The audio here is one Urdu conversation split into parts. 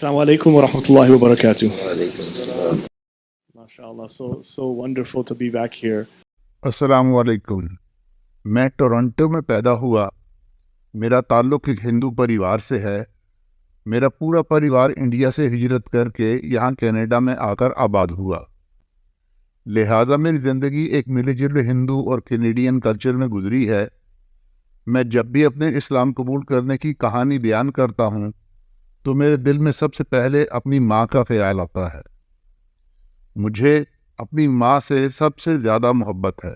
Assalamu alaikum wa rahmatullahi wa barakatuh. وعلیکم السلام. MashaAllah, so wonderful to be back here. السلام علیکم. میں ٹورنٹو میں پیدا ہوا. میرا تعلق ایک ہندو پریوار سے ہے. میرا پورا پریوار انڈیا سے ہجرت کر کے یہاں کینیڈا میں آ کر آباد ہوا. لہٰذا میری زندگی ایک ملے جلے ہندو اور کینیڈین کلچر میں گزری ہے. میں جب بھی اپنے اسلام قبول کرنے کی کہانی بیان کرتا ہوں تو میرے دل میں سب سے پہلے اپنی ماں کا خیال آتا ہے. مجھے اپنی ماں سے سب سے زیادہ محبت ہے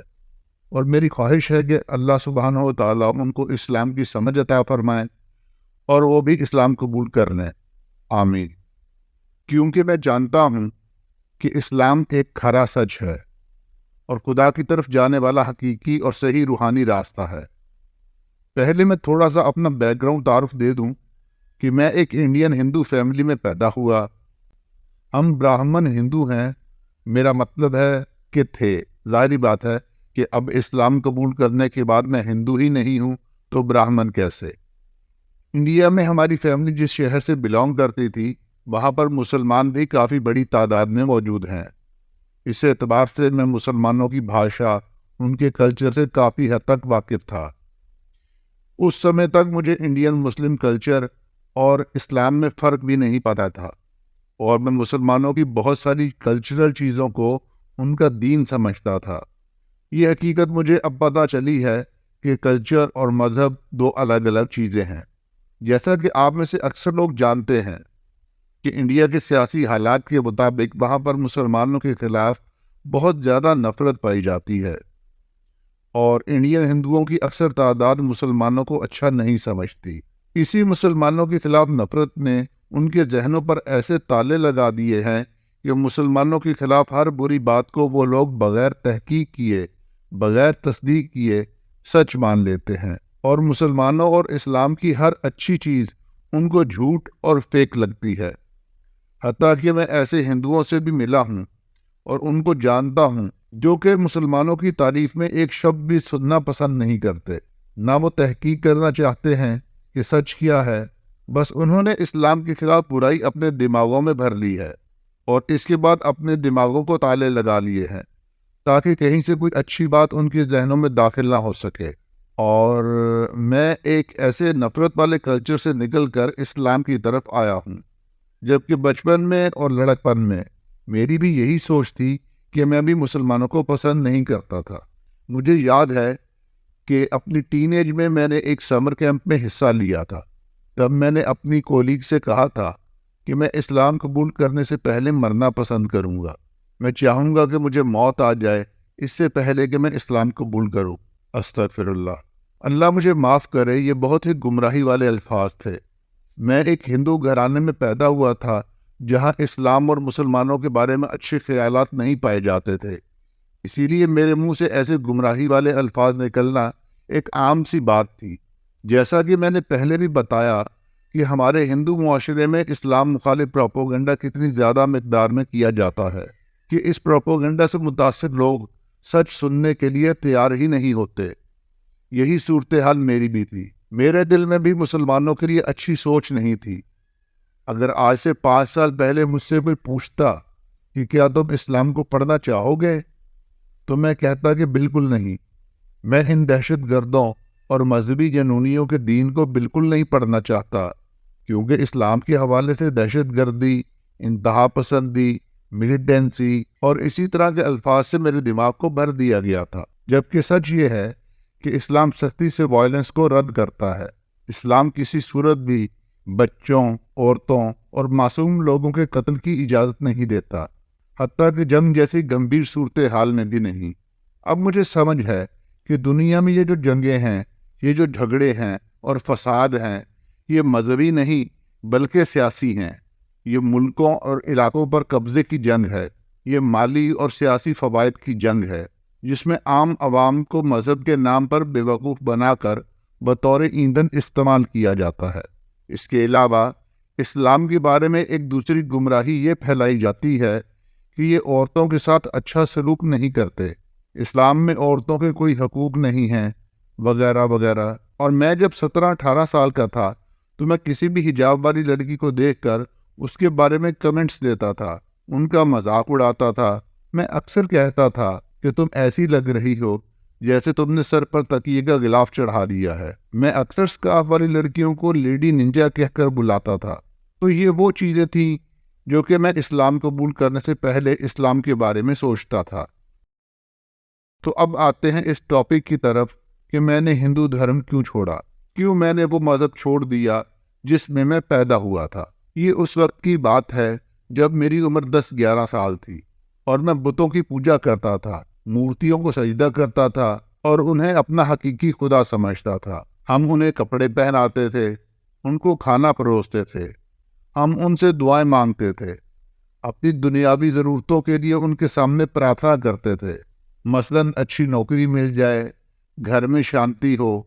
اور میری خواہش ہے کہ اللہ سبحانہ و تعالیٰ ان کو اسلام کی سمجھ عطا فرمائیں اور وہ بھی اسلام قبول کر لیں. آمین. کیونکہ میں جانتا ہوں کہ اسلام ایک کھرا سچ ہے اور خدا کی طرف جانے والا حقیقی اور صحیح روحانی راستہ ہے. پہلے میں تھوڑا سا اپنا بیک گراؤنڈ تعارف دے دوں کہ میں ایک انڈین ہندو فیملی میں پیدا ہوا. ہم براہمن ہندو ہیں. میرا مطلب ہے کہ تھے. ظاہری بات ہے کہ اب اسلام قبول کرنے کے بعد میں ہندو ہی نہیں ہوں تو براہمن کیسے. انڈیا میں ہماری فیملی جس شہر سے بلانگ کرتی تھی وہاں پر مسلمان بھی کافی بڑی تعداد میں موجود ہیں. اس اعتبار سے میں مسلمانوں کی بھاشا، ان کے کلچر سے کافی حد تک واقف تھا. اس سمے تک مجھے انڈین مسلم کلچر اور اسلام میں فرق بھی نہیں پتہ تھا اور میں مسلمانوں کی بہت ساری کلچرل چیزوں کو ان کا دین سمجھتا تھا. یہ حقیقت مجھے اب پتہ چلی ہے کہ کلچر اور مذہب دو الگ الگ چیزیں ہیں. جیسا کہ آپ میں سے اکثر لوگ جانتے ہیں کہ انڈیا کے سیاسی حالات کے مطابق وہاں پر مسلمانوں کے خلاف بہت زیادہ نفرت پائی جاتی ہے اور انڈین ہندوؤں کی اکثر تعداد مسلمانوں کو اچھا نہیں سمجھتی. اسی مسلمانوں کے خلاف نفرت نے ان کے ذہنوں پر ایسے تالے لگا دیے ہیں کہ مسلمانوں کے خلاف ہر بری بات کو وہ لوگ بغیر تحقیق کیے، بغیر تصدیق کیے سچ مان لیتے ہیں اور مسلمانوں اور اسلام کی ہر اچھی چیز ان کو جھوٹ اور فیک لگتی ہے. حتیٰ کہ میں ایسے ہندوؤں سے بھی ملا ہوں اور ان کو جانتا ہوں جو کہ مسلمانوں کی تعریف میں ایک شبد بھی سننا پسند نہیں کرتے. نہ وہ تحقیق کرنا چاہتے ہیں کہ سچ کیا ہے. بس انہوں نے اسلام کے خلاف برائی اپنے دماغوں میں بھر لی ہے اور اس کے بعد اپنے دماغوں کو تالے لگا لیے ہیں تاکہ کہیں سے کوئی اچھی بات ان کے ذہنوں میں داخل نہ ہو سکے. اور میں ایک ایسے نفرت والے کلچر سے نکل کر اسلام کی طرف آیا ہوں، جبکہ بچپن میں اور لڑکپن میں میری بھی یہی سوچ تھی کہ میں بھی مسلمانوں کو پسند نہیں کرتا تھا. مجھے یاد ہے کہ اپنی ٹین ایج میں میں نے ایک سمر کیمپ میں حصہ لیا تھا. تب میں نے اپنی کولیگ سے کہا تھا کہ میں اسلام قبول کرنے سے پہلے مرنا پسند کروں گا. میں چاہوں گا کہ مجھے موت آ جائے اس سے پہلے کہ میں اسلام قبول کروں. استغفر اللہ. اللہ مجھے معاف کرے، یہ بہت ہی گمراہی والے الفاظ تھے. میں ایک ہندو گھرانے میں پیدا ہوا تھا جہاں اسلام اور مسلمانوں کے بارے میں اچھے خیالات نہیں پائے جاتے تھے. اسی لیے میرے منہ سے ایسے گمراہی والے الفاظ نکلنا ایک عام سی بات تھی. جیسا کہ میں نے پہلے بھی بتایا کہ ہمارے ہندو معاشرے میں اسلام مخالف پروپیگنڈا کتنی زیادہ مقدار میں کیا جاتا ہے کہ اس پروپیگنڈا سے متاثر لوگ سچ سننے کے لیے تیار ہی نہیں ہوتے. یہی صورتحال میری بھی تھی. میرے دل میں بھی مسلمانوں کے لیے اچھی سوچ نہیں تھی. اگر آج سے 5 سال پہلے مجھ سے کوئی پوچھتا کہ کیا تم اسلام کو پڑھنا چاہو گے تو میں کہتا کہ بالکل نہیں. میں ان دہشت گردوں اور مذہبی جنونیوں کے دین کو بالکل نہیں پڑھنا چاہتا، کیونکہ اسلام کے حوالے سے دہشت گردی، انتہا پسندی، ملیٹنسی اور اسی طرح کے الفاظ سے میرے دماغ کو بھر دیا گیا تھا. جبکہ سچ یہ ہے کہ اسلام سختی سے وائلنس کو رد کرتا ہے. اسلام کسی صورت بھی بچوں، عورتوں اور معصوم لوگوں کے قتل کی اجازت نہیں دیتا، حتیٰ کہ جنگ جیسی گمبھیر صورتحال میں بھی نہیں. اب مجھے سمجھ ہے کہ دنیا میں یہ جو جنگیں ہیں، یہ جو جھگڑے ہیں اور فساد ہیں، یہ مذہبی نہیں بلکہ سیاسی ہیں. یہ ملکوں اور علاقوں پر قبضے کی جنگ ہے. یہ مالی اور سیاسی فوائد کی جنگ ہے جس میں عام عوام کو مذہب کے نام پر بے وقوف بنا کر بطور ایندھن استعمال کیا جاتا ہے. اس کے علاوہ اسلام کے بارے میں ایک دوسری گمراہی یہ پھیلائی جاتی ہے کہ یہ عورتوں کے ساتھ اچھا سلوک نہیں کرتے، اسلام میں عورتوں کے کوئی حقوق نہیں ہیں وغیرہ وغیرہ. اور میں جب 17-18 سال کا تھا تو میں کسی بھی حجاب والی لڑکی کو دیکھ کر اس کے بارے میں کمنٹس دیتا تھا، ان کا مذاق اڑاتا تھا۔ میں اکثر کہتا تھا کہ تم ایسی لگ رہی ہو جیسے تم نے سر پر تکیے کا غلاف چڑھا لیا ہے۔ میں اکثر سکارف والی لڑکیوں کو لیڈی ننجا کہہ کر بلاتا تھا۔ تو یہ وہ چیزیں تھیں جو کہ میں اسلام قبول کرنے سے پہلے اسلام کے بارے میں سوچتا تھا۔ تو اب آتے ہیں اس ٹاپک کی طرف کہ میں نے ہندو دھرم کیوں چھوڑا، کیوں میں نے وہ مذہب چھوڑ دیا جس میں میں پیدا ہوا تھا۔ یہ اس وقت کی بات ہے جب میری عمر 10-11 سال تھی اور میں بتوں کی پوجا کرتا تھا، مورتیوں کو سجدہ کرتا تھا اور انہیں اپنا حقیقی خدا سمجھتا تھا۔ ہم انہیں کپڑے پہناتے تھے، ان کو کھانا پروستے تھے، ہم ان سے دعائیں مانگتے تھے، اپنی دنیاوی ضرورتوں کے لیے ان کے سامنے پرارتھنا کرتے تھے، مثلاً اچھی نوکری مل جائے، گھر میں شانتی ہو۔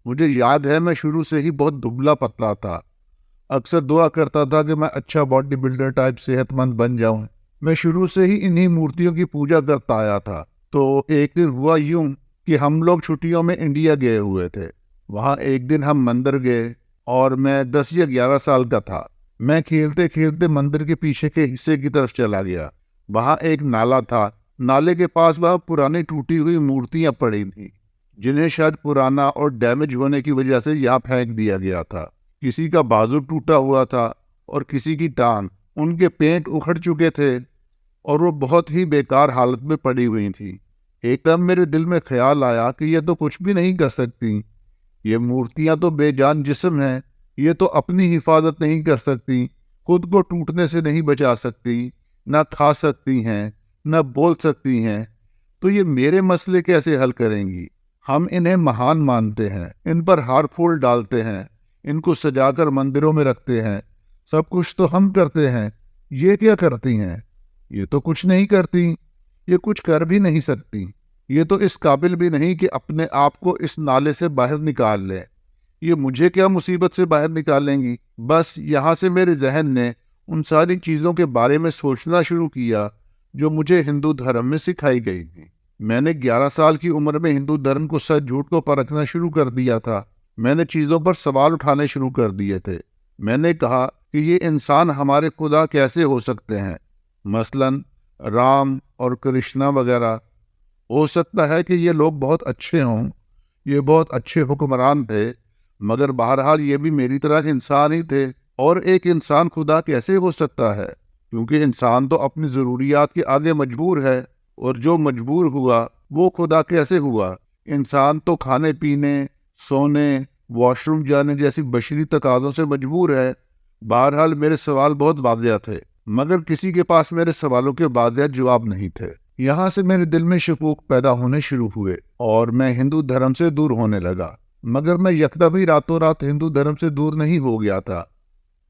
مجھے یاد ہے میں شروع سے ہی بہت دبلا پتلا تھا، اکثر دعا کرتا تھا کہ میں اچھا باڈی بلڈر ٹائپ صحت مند بن جاؤں۔ میں شروع سے ہی انہی مورتیوں کی پوجا کرتا آیا تھا۔ تو ایک دن ہوا یوں کہ ہم لوگ چھٹیوں میں انڈیا گئے ہوئے تھے۔ وہاں ایک دن ہم مندر گئے اور میں 10 یا 11 سال کا تھا۔ میں کھیلتے کھیلتے مندر کے پیچھے کے حصے کی طرف چلا گیا۔ وہاں ایک نالا تھا، نالے کے پاس وہاں پرانی ٹوٹی ہوئی مورتیاں پڑی تھیں جنہیں شاید پرانا اور ڈیمیج ہونے کی وجہ سے یہاں پھینک دیا گیا تھا۔ کسی کا بازو ٹوٹا ہوا تھا اور کسی کی ٹانگ، ان کے پینٹ اکھڑ چکے تھے اور وہ بہت ہی بیکار حالت میں پڑی ہوئی تھی۔ ایک دم میرے دل میں خیال آیا کہ یہ تو کچھ بھی نہیں کر سکتی، یہ مورتیاں تو بے جان جسم ہیں، یہ تو اپنی حفاظت نہیں کر سکتی، خود کو ٹوٹنے سے نہیں بچا سکتی، نہ کھا سکتی ہیں، نہ بول سکتی ہیں، تو یہ میرے مسئلے کیسے حل کریں گی؟ ہم انہیں مہان مانتے ہیں، ان پر ہار پھول ڈالتے ہیں، ان کو سجا کر مندروں میں رکھتے ہیں، سب کچھ تو ہم کرتے ہیں، یہ کیا کرتی ہیں؟ یہ تو کچھ نہیں کرتی، یہ کچھ کر بھی نہیں سکتی، یہ تو اس قابل بھی نہیں کہ اپنے آپ کو اس نالے سے باہر نکال لیں، یہ مجھے کیا مصیبت سے باہر نکالیں گی؟ بس یہاں سے میرے ذہن نے ان ساری چیزوں کے بارے میں سوچنا شروع کیا جو مجھے ہندو دھرم میں سکھائی گئی تھی۔ میں نے 11 سال کی عمر میں ہندو دھرم کو سچ جھوٹ کو پرکھنا شروع کر دیا تھا۔ میں نے چیزوں پر سوال اٹھانے شروع کر دیے تھے۔ میں نے کہا کہ یہ انسان ہمارے خدا کیسے ہو سکتے ہیں، مثلاً رام اور کرشنا وغیرہ۔ ہو سکتا ہے کہ یہ لوگ بہت اچھے ہوں، یہ بہت اچھے حکمران تھے، مگر بہرحال یہ بھی میری طرح انسان ہی تھے۔ اور ایک انسان خدا کیسے ہو سکتا ہے؟ کیونکہ انسان تو اپنی ضروریات کے آگے مجبور ہے، اور جو مجبور ہوا وہ خدا کیسے ہوا؟ انسان تو کھانے پینے، سونے، واش روم جانے جیسی بشری تقاضوں سے مجبور ہے۔ بہرحال میرے سوال بہت واضح تھے، مگر کسی کے پاس میرے سوالوں کے واضح جواب نہیں تھے۔ یہاں سے میرے دل میں شکوک پیدا ہونے شروع ہوئے اور میں ہندو دھرم سے دور ہونے لگا۔ مگر میں یکدم ہی راتوں رات ہندو دھرم سے دور نہیں ہو گیا تھا،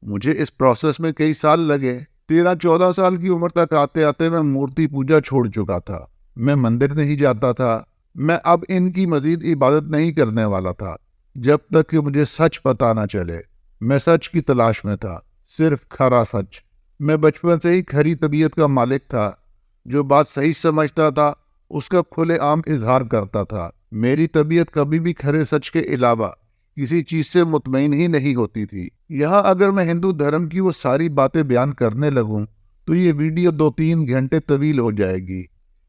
مجھے اس پروسیس میں کئی سال لگے۔ 13-14 سال کی عمر تک آتے آتے میں مورتی پوجا چھوڑ چکا تھا، میں مندر نہیں جاتا تھا، میں اب ان کی مزید عبادت نہیں کرنے والا تھا جب تک کہ مجھے سچ پتہ نہ چلے۔ میں سچ کی تلاش میں تھا، صرف کھرا سچ۔ میں بچپن سے ہی کھری طبیعت کا مالک تھا، جو بات صحیح سمجھتا تھا اس کا کھلے عام اظہار کرتا تھا۔ میری طبیعت کبھی بھی کھرے سچ کے علاوہ کسی چیز سے مطمئن ہی نہیں ہوتی تھی۔ یہاں اگر میں ہندو دھرم کی وہ ساری باتیں بیان کرنے لگوں تو یہ ویڈیو 2-3 گھنٹے طویل ہو جائے گی،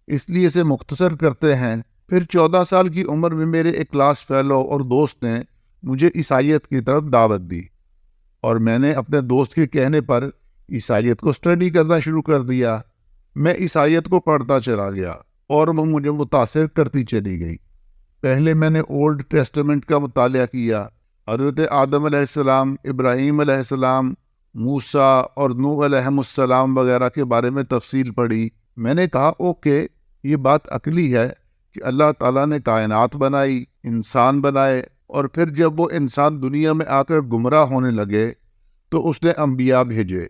اس لیے اسے مختصر کرتے ہیں۔ پھر 14 سال کی عمر میں میرے ایک کلاس فیلو اور دوست نے مجھے عیسائیت کی طرف دعوت دی، اور میں نے اپنے دوست کے کہنے پر عیسائیت کو اسٹڈی کرنا شروع کر دیا۔ میں عیسائیت کو پڑھتا چلا گیا اور وہ مجھے متاثر کرتی چلی گئی۔ پہلے میں نے اولڈ ٹیسٹمنٹ کا مطالعہ کیا، حضرت آدم علیہ السلام، ابراہیم علیہ السلام، موسیٰ اور نوح علیہ السلام وغیرہ کے بارے میں تفصیل پڑھی۔ میں نے کہا اوکے، یہ بات عقلی ہے کہ اللہ تعالیٰ نے کائنات بنائی، انسان بنائے، اور پھر جب وہ انسان دنیا میں آ کر گمراہ ہونے لگے تو اس نے انبیاء بھیجے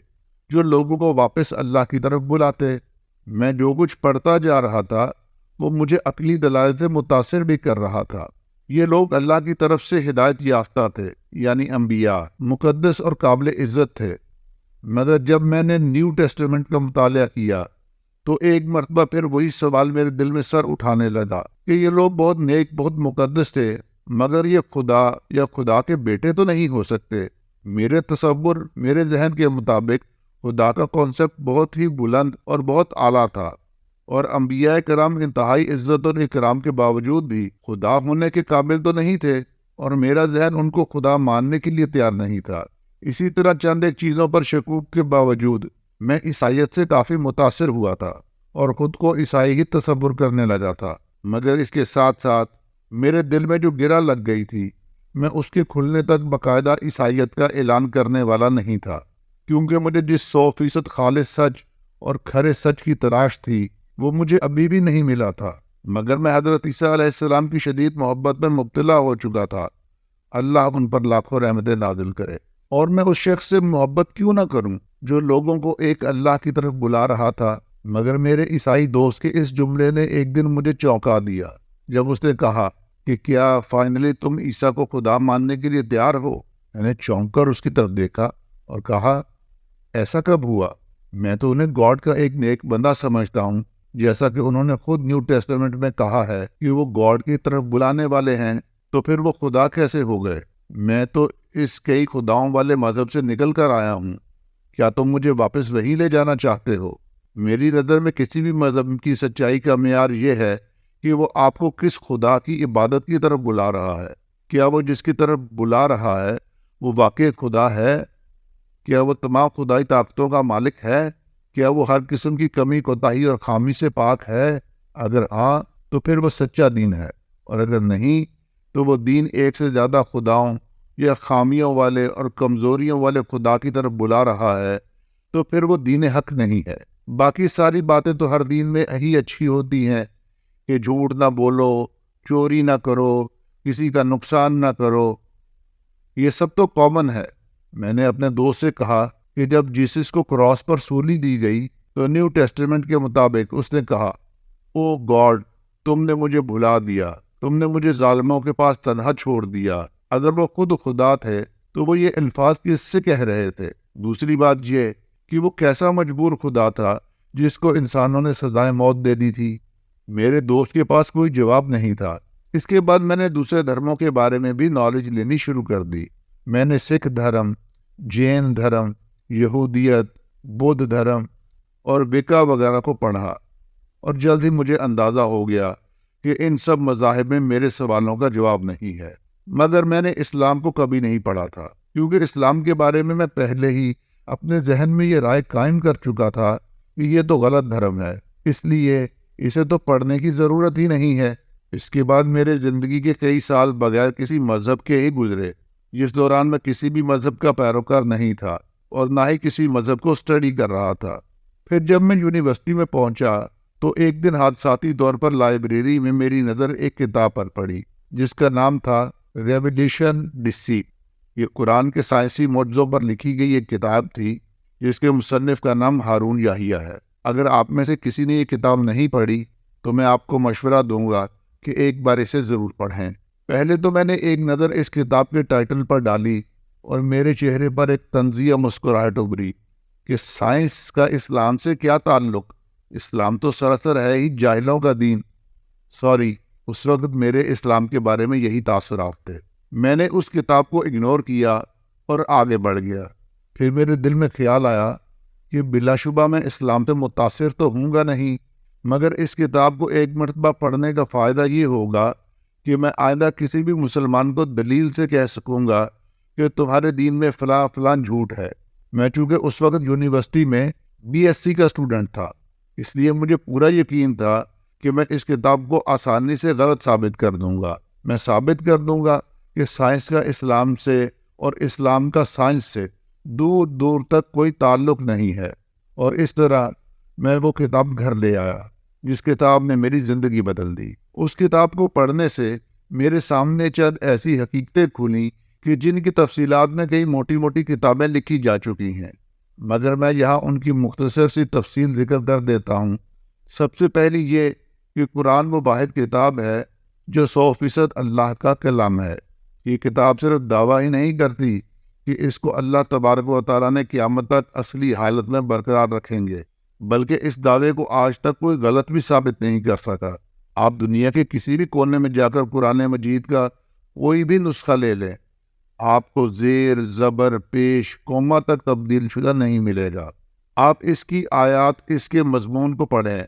جو لوگوں کو واپس اللہ کی طرف بلاتے۔ میں جو کچھ پڑھتا جا رہا تھا وہ مجھے عقلی دلائل سے متاثر بھی کر رہا تھا۔ یہ لوگ اللہ کی طرف سے ہدایت یافتہ تھے، یعنی انبیاء، مقدس اور قابل عزت تھے۔ مگر جب میں نے نیو ٹیسٹمنٹ کا مطالعہ کیا تو ایک مرتبہ پھر وہی سوال میرے دل میں سر اٹھانے لگا کہ یہ لوگ بہت نیک، بہت مقدس تھے، مگر یہ خدا یا خدا کے بیٹے تو نہیں ہو سکتے۔ میرے تصور، میرے ذہن کے مطابق خدا کا کانسیپٹ بہت ہی بلند اور بہت اعلیٰ تھا، اور انبیاء کرام انتہائی عزت اور اکرام کے باوجود بھی خدا ہونے کے قابل تو نہیں تھے، اور میرا ذہن ان کو خدا ماننے کے لیے تیار نہیں تھا۔ اسی طرح چند ایک چیزوں پر شکوک کے باوجود میں عیسائیت سے کافی متاثر ہوا تھا اور خود کو عیسائی ہی تصور کرنے لگا تھا، مگر اس کے ساتھ ساتھ میرے دل میں جو گرہ لگ گئی تھی، میں اس کے کھلنے تک باقاعدہ عیسائیت کا اعلان کرنے والا نہیں تھا، کیونکہ مجھے جس 100% خالص سچ اور کھرے سچ کی تلاش تھی وہ مجھے ابھی بھی نہیں ملا تھا، مگر میں حضرت عیسیٰ علیہ السلام کی شدید محبت میں مبتلا ہو چکا تھا۔ اللہ ان پر لاکھوں رحمتیں نازل کرے۔ اور میں اس شخص سے محبت کیوں نہ کروں جو لوگوں کو ایک اللہ کی طرف بلا رہا تھا، مگر میرے عیسائی دوست کے اس جملے نے ایک دن مجھے چونکا دیا، جب اس نے کہا کہ کیا فائنلی تم عیسیٰ کو خدا ماننے کے لیے تیار ہو؟ میں نے چونک کر اس کی طرف دیکھا اور کہا، ایسا کب ہوا؟ میں تو انہیں گاڈ کا ایک نیک بندہ سمجھتا ہوں، جیسا کہ انہوں نے خود نیو ٹیسٹمنٹ میں کہا ہے کہ وہ گاڈ کی طرف بلانے والے ہیں، تو پھر وہ خدا کیسے ہو گئے؟ میں تو اس کئی خداؤں والے مذہب سے نکل کر آیا ہوں، کیا تم مجھے واپس وہیں لے جانا چاہتے ہو؟ میری نظر میں کسی بھی مذہب کی سچائی کا معیار یہ ہے کہ وہ آپ کو کس خدا کی عبادت کی طرف بلا رہا ہے۔ کیا وہ جس کی طرف بلا رہا ہے وہ واقعی خدا ہے؟ کیا وہ تمام خدائی طاقتوں کا مالک ہے؟ کیا وہ ہر قسم کی کمی کوتاہی اور خامی سے پاک ہے؟ اگر ہاں تو پھر وہ سچا دین ہے، اور اگر نہیں تو وہ دین ایک سے زیادہ خداؤں یا خامیوں والے اور کمزوریوں والے خدا کی طرف بلا رہا ہے، تو پھر وہ دین حق نہیں ہے۔ باقی ساری باتیں تو ہر دین میں ہی اچھی ہوتی ہیں کہ جھوٹ نہ بولو، چوری نہ کرو، کسی کا نقصان نہ کرو، یہ سب تو کامن ہے۔ میں نے اپنے دوست سے کہا کہ جب جیسس کو کراس پر سولی دی گئی تو نیو ٹیسٹمنٹ کے مطابق اس نے کہا، او گاڈ، تم نے مجھے بھلا دیا، تم نے مجھے ظالموں کے پاس تنہا چھوڑ دیا۔ اگر وہ خود خدا تھے تو وہ یہ الفاظ کس سے کہہ رہے تھے؟ دوسری بات یہ کہ وہ کیسا مجبور خدا تھا جس کو انسانوں نے سزائے موت دے دی تھی؟ میرے دوست کے پاس کوئی جواب نہیں تھا۔ اس کے بعد میں نے دوسرے دھرموں کے بارے میں بھی نالج لینی شروع کر دی۔ میں نے سکھ دھرم، جین دھرم، یہودیت، بدھ دھرم اور ویکا وغیرہ کو پڑھا، اور جلد ہی مجھے اندازہ ہو گیا کہ ان سب مذاہب میں میرے سوالوں کا جواب نہیں ہے۔ مگر میں نے اسلام کو کبھی نہیں پڑھا تھا، کیونکہ اسلام کے بارے میں پہلے ہی اپنے ذہن میں یہ رائے قائم کر چکا تھا کہ یہ تو غلط دھرم ہے، اس لیے اسے تو پڑھنے کی ضرورت ہی نہیں ہے۔ اس کے بعد میرے زندگی کے کئی سال بغیر کسی مذہب کے ہی گزرے، جس دوران میں کسی بھی مذہب کا پیروکار نہیں تھا اور نہ ہی کسی مذہب کو اسٹڈی کر رہا تھا۔ پھر جب میں یونیورسٹی میں پہنچا تو ایک دن حادثاتی طور پر لائبریری میں میری نظر ایک کتاب پر پڑی جس کا نام تھا ریویلیشن ڈیسیپ۔ یہ قرآن کے سائنسی معجزوں پر لکھی گئی ایک کتاب تھی جس کے مصنف کا نام ہارون یحییٰ ہے۔ اگر آپ میں سے کسی نے یہ کتاب نہیں پڑھی تو میں آپ کو مشورہ دوں گا کہ ایک بار اسے ضرور پڑھیں۔ پہلے تو میں نے ایک نظر اس کتاب کے ٹائٹل پر ڈالی اور میرے چہرے پر ایک طنزیہ مسکراہٹ ابھری کہ سائنس کا اسلام سے کیا تعلق؟ اسلام تو سراسر ہے ہی جاہلوں کا دین۔ سوری، اس وقت میرے اسلام کے بارے میں یہی تاثرات تھے۔ میں نے اس کتاب کو اگنور کیا اور آگے بڑھ گیا۔ پھر میرے دل میں خیال آیا کہ بلا شبہ میں اسلام سے متاثر تو ہوں گا نہیں، مگر اس کتاب کو ایک مرتبہ پڑھنے کا فائدہ یہ ہوگا کہ میں آئندہ کسی بھی مسلمان کو دلیل سے کہہ سکوں گا کہ تمہارے دین میں فلاں فلاں جھوٹ ہے۔ میں چونکہ اس وقت یونیورسٹی میں BSc کا اسٹوڈنٹ تھا، اس لیے مجھے پورا یقین تھا کہ میں اس کتاب کو آسانی سے غلط ثابت کر دوں گا۔ میں ثابت کر دوں گا کہ سائنس کا اسلام سے اور اسلام کا سائنس سے دور دور تک کوئی تعلق نہیں ہے، اور اس طرح میں وہ کتاب گھر لے آیا جس کتاب نے میری زندگی بدل دی۔ اس کتاب کو پڑھنے سے میرے سامنے چند ایسی حقیقتیں کھلیں کہ جن کی تفصیلات میں کئی موٹی موٹی کتابیں لکھی جا چکی ہیں، مگر میں یہاں ان کی مختصر سی تفصیل ذکر کر دیتا ہوں۔ سب سے پہلی یہ کہ قرآن وہ واحد کتاب ہے جو 100% اللہ کا کلام ہے۔ یہ کتاب صرف دعویٰ ہی نہیں کرتی کہ اس کو اللہ تبارک و تعالیٰ نے قیامت تک اصلی حالت میں برقرار رکھیں گے، بلکہ اس دعوے کو آج تک کوئی غلط بھی ثابت نہیں کر سکا۔ آپ دنیا کے کسی بھی کونے میں جا کر قرآن مجید کا کوئی بھی نسخہ لے لیں، آپ کو زیر، زبر، پیش، کوما تک تبدیل شدہ نہیں ملے گا۔ آپ اس کی آیات، اس کے مضمون کو پڑھیں،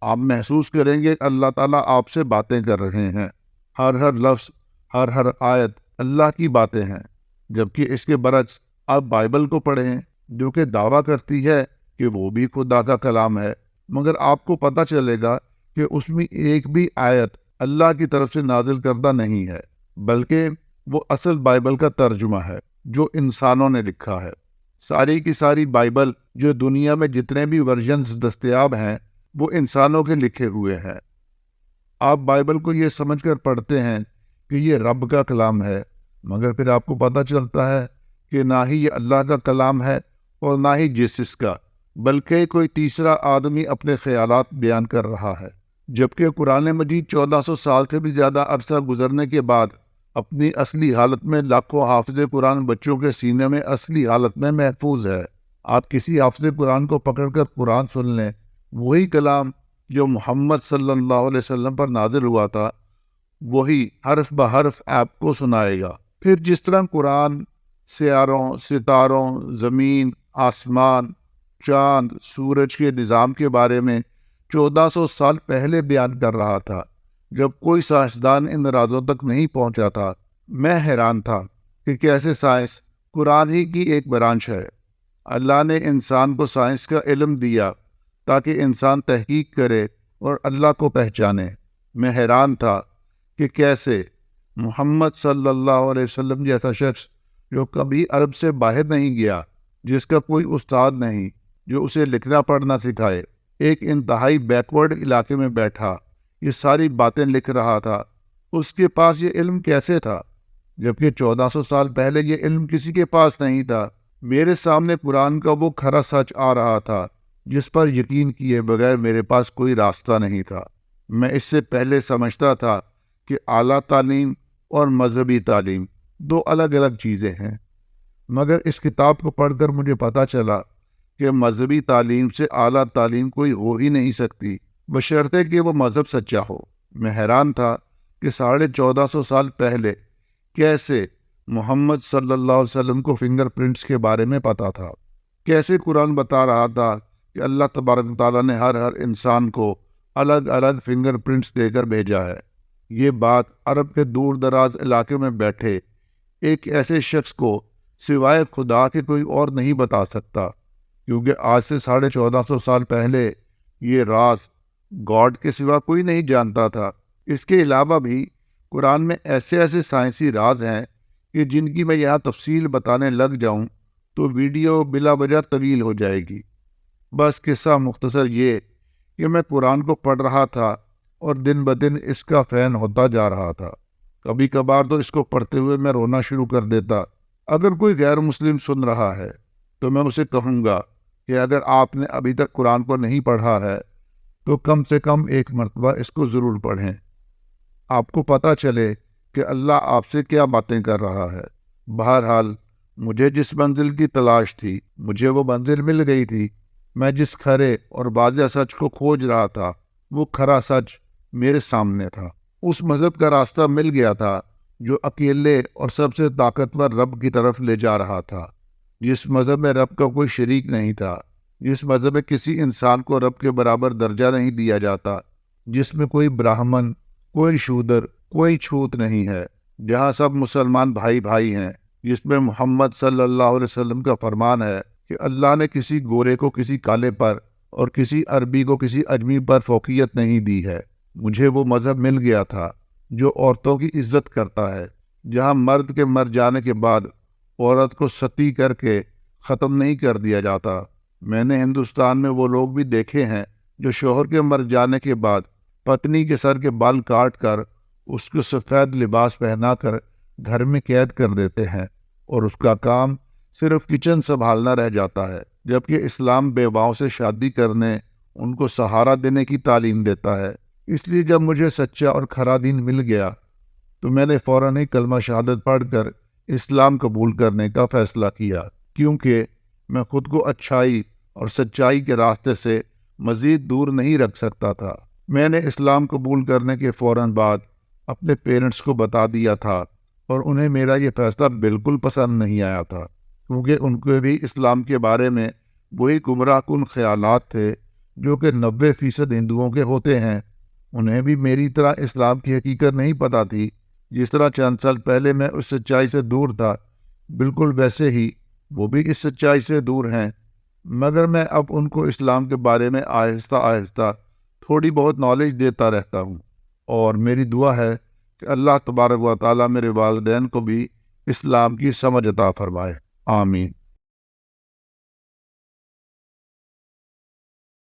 آپ محسوس کریں گے کہ اللہ تعالیٰ آپ سے باتیں کر رہے ہیں۔ ہر لفظ، ہر آیت اللہ کی باتیں ہیں۔ جبکہ اس کے برعکس آپ بائبل کو پڑھیں جو کہ دعویٰ کرتی ہے کہ وہ بھی خدا کا کلام ہے، مگر آپ کو پتہ چلے گا کہ اس میں ایک بھی آیت اللہ کی طرف سے نازل کردہ نہیں ہے، بلکہ وہ اصل بائبل کا ترجمہ ہے جو انسانوں نے لکھا ہے۔ ساری کی ساری بائبل جو دنیا میں جتنے بھی ورژنز دستیاب ہیں وہ انسانوں کے لکھے ہوئے ہیں۔ آپ بائبل کو یہ سمجھ کر پڑھتے ہیں کہ یہ رب کا کلام ہے، مگر پھر آپ کو پتہ چلتا ہے کہ نہ ہی یہ اللہ کا کلام ہے اور نہ ہی جیسس کا، بلکہ کوئی تیسرا آدمی اپنے خیالات بیان کر رہا ہے۔ جبکہ قرآن مجید 1400 سال سے بھی زیادہ عرصہ گزرنے کے بعد اپنی اصلی حالت میں لاکھوں حافظ قرآن بچوں کے سینے میں اصلی حالت میں محفوظ ہے۔ آپ کسی حافظ قرآن کو پکڑ کر قرآن سن لیں، وہی کلام جو محمد صلی اللہ علیہ وسلم پر نازل ہوا تھا وہی حرف بحرف آپ کو سنائے گا۔ پھر جس طرح قرآن سیاروں، ستاروں، زمین، آسمان، چاند، سورج کے نظام کے بارے میں 1400 سال پہلے بیان کر رہا تھا، جب کوئی سائنسدان ان رازوں تک نہیں پہنچا تھا، میں حیران تھا کہ کیسے سائنس قرآن ہی کی ایک برانچ ہے۔ اللہ نے انسان کو سائنس کا علم دیا تاکہ انسان تحقیق کرے اور اللہ کو پہچانے۔ میں حیران تھا کہ کیسے محمد صلی اللہ علیہ وسلم جیسا شخص جو کبھی عرب سے باہر نہیں گیا، جس کا کوئی استاد نہیں جو اسے لکھنا پڑھنا سکھائے، ایک انتہائی بیکورڈ علاقے میں بیٹھا یہ ساری باتیں لکھ رہا تھا۔ اس کے پاس یہ علم کیسے تھا؟ جبکہ 1400 سال پہلے یہ علم کسی کے پاس نہیں تھا۔ میرے سامنے قرآن کا وہ کھرا سچ آ رہا تھا جس پر یقین کیے بغیر میرے پاس کوئی راستہ نہیں تھا۔ میں اس سے پہلے سمجھتا تھا کہ اعلیٰ تعلیم اور مذہبی تعلیم دو الگ الگ چیزیں ہیں، مگر اس کتاب کو پڑھ کر مجھے پتہ چلا کہ مذہبی تعلیم سے اعلیٰ تعلیم کوئی ہو ہی نہیں سکتی، بشرطے کہ وہ مذہب سچا ہو۔ میں حیران تھا کہ 1450 سال پہلے کیسے محمد صلی اللہ علیہ وسلم کو فنگر پرنٹس کے بارے میں پتا تھا، کیسے قرآن بتا رہا تھا کہ اللہ تبارک و تعالیٰ نے ہر انسان کو الگ الگ فنگر پرنٹس دے کر بھیجا ہے۔ یہ بات عرب کے دور دراز علاقے میں بیٹھے ایک ایسے شخص کو سوائے خدا کے کوئی اور نہیں بتا سکتا، کیونکہ آج سے 1450 سال پہلے یہ راز گاڈ کے سوا کوئی نہیں جانتا تھا۔ اس کے علاوہ بھی قرآن میں ایسے سائنسی راز ہیں کہ جن کی میں یہاں تفصیل بتانے لگ جاؤں تو ویڈیو بلا وجہ طویل ہو جائے گی۔ بس قصہ مختصر یہ کہ میں قرآن کو پڑھ رہا تھا اور دن بدن اس کا فین ہوتا جا رہا تھا۔ کبھی کبھار تو اس کو پڑھتے ہوئے میں رونا شروع کر دیتا۔ اگر کوئی غیر مسلم سن رہا ہے تو میں اسے کہوں گا کہ اگر آپ نے ابھی تک قرآن کو نہیں پڑھا ہے تو کم سے کم ایک مرتبہ اس کو ضرور پڑھیں، آپ کو پتہ چلے کہ اللہ آپ سے کیا باتیں کر رہا ہے۔ بہرحال مجھے جس منزل کی تلاش تھی مجھے وہ منزل مل گئی تھی۔ میں جس کھرے اور واضح سچ کو کھوج رہا تھا وہ کھرا سچ میرے سامنے تھا۔ اس مذہب کا راستہ مل گیا تھا جو اکیلے اور سب سے طاقتور رب کی طرف لے جا رہا تھا، جس مذہب میں رب کا کوئی شریک نہیں تھا، جس مذہب میں کسی انسان کو رب کے برابر درجہ نہیں دیا جاتا، جس میں کوئی براہمن، کوئی شودر، کوئی چھوت نہیں ہے، جہاں سب مسلمان بھائی بھائی ہیں، جس میں محمد صلی اللہ علیہ وسلم کا فرمان ہے کہ اللہ نے کسی گورے کو کسی کالے پر اور کسی عربی کو کسی اجمی پر فوقیت نہیں دی ہے۔ مجھے وہ مذہب مل گیا تھا جو عورتوں کی عزت کرتا ہے، جہاں مرد کے مر جانے کے بعد عورت کو ستی کر کے ختم نہیں کر دیا جاتا۔ میں نے ہندوستان میں وہ لوگ بھی دیکھے ہیں جو شوہر کے مر جانے کے بعد پتنی کے سر کے بال کاٹ کر اس کو سفید لباس پہنا کر گھر میں قید کر دیتے ہیں اور اس کا کام صرف کچن سنبھالنا رہ جاتا ہے، جبکہ اسلام بیواؤں سے شادی کرنے، ان کو سہارا دینے کی تعلیم دیتا ہے۔ اس لیے جب مجھے سچا اور کھرا دین مل گیا تو میں نے فوراً ہی کلمہ شہادت پڑھ کر اسلام قبول کرنے کا فیصلہ کیا، کیونکہ میں خود کو اچھائی اور سچائی کے راستے سے مزید دور نہیں رکھ سکتا تھا۔ میں نے اسلام قبول کرنے کے فوراً بعد اپنے پیرنٹس کو بتا دیا تھا اور انہیں میرا یہ فیصلہ بالکل پسند نہیں آیا تھا، کیونکہ ان کو بھی اسلام کے بارے میں وہی گمراہ کن خیالات تھے جو کہ 90% ہندوؤں کے ہوتے ہیں۔ انہیں بھی میری طرح اسلام کی حقیقت نہیں پتہ تھی۔ جس طرح چند سال پہلے میں اس سچائی سے دور تھا، بالکل ویسے ہی وہ بھی اس سچائی سے دور ہیں، مگر میں اب ان کو اسلام کے بارے میں آہستہ آہستہ تھوڑی بہت نالج دیتا رہتا ہوں، اور میری دعا ہے کہ اللہ تبارک و تعالیٰ میرے والدین کو بھی اسلام کی سمجھ عطا فرمائے۔ آمین۔